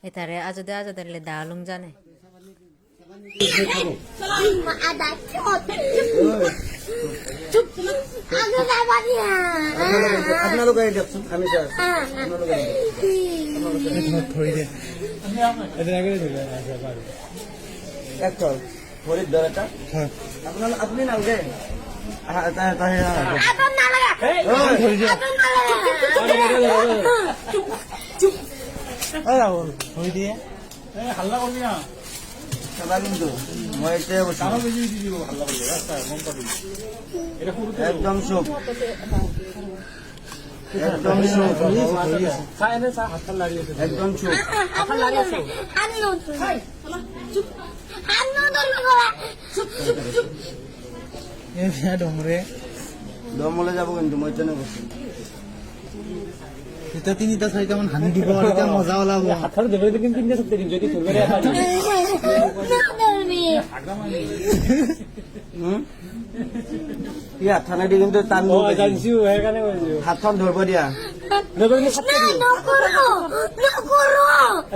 এটারে আজদে আজদে দালুং জানে আপনার গাড়ি দেখছেন আমি স্যার একটল ফরিদ দরটা আপনি নালগে হাল্লা করবি না কিন্তু মই একদম চুপ একদম চুপ একদম চুপ দমলে যাব কিন্তু মই তেনে বস্তু এটা তিনিটা চাৰিটা মান হানি দিব আৰু এতিয়া মজা ওলাব হাতৰ দেবে কিন্তু তিনিটা সপ্তাহ দিম যদি ধৰবে থানা দি কিন্তু টান জানছো সেইকাৰণে কৈছো হাতখন ধৰব দিয়া নকৰিলে সপ্তাহ দিম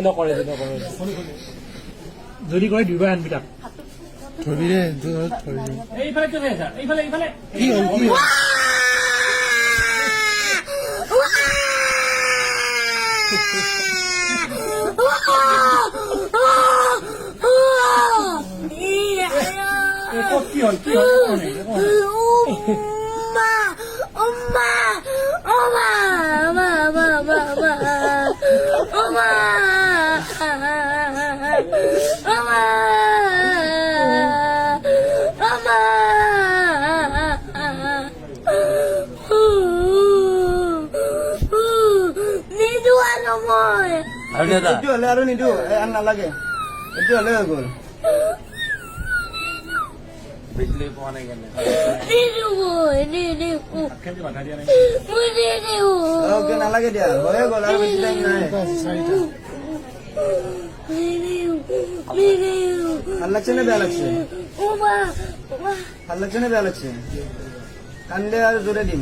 নকৰে যদি কৰে দুইবাৰ আনবি তাক ধৰবি ৰে ধৰবি এইফালে কি হৈ আছে এইফালে এইফালে কি হ'ল কি হ'ল কি হ'ল কি হ'ল এইটো হলে আৰু নিদো আন নালাগে এইটো হলে হৈ গ'ল নালাগে দিয়া হৈ গ'ল আৰু বেছি টাইম নাই ভাল লাগছে নে বেয়া লাগছে ভাল লাগছে নে বেয়া লাগছে কান্দে আৰু জোৰে দিম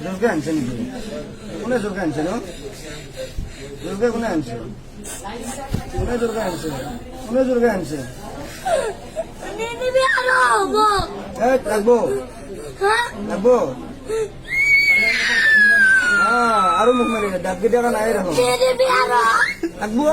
জোরকে আনছে নেকি কোনে জোরকে আনছে নো জোরকে কোনে আনছে কোনে জোরকে আনছে কোনে জোরকে আনছে লাগবো লাগবো আৰু মোক মাৰি ডাক কেইটা নাই দেখোন লাগবো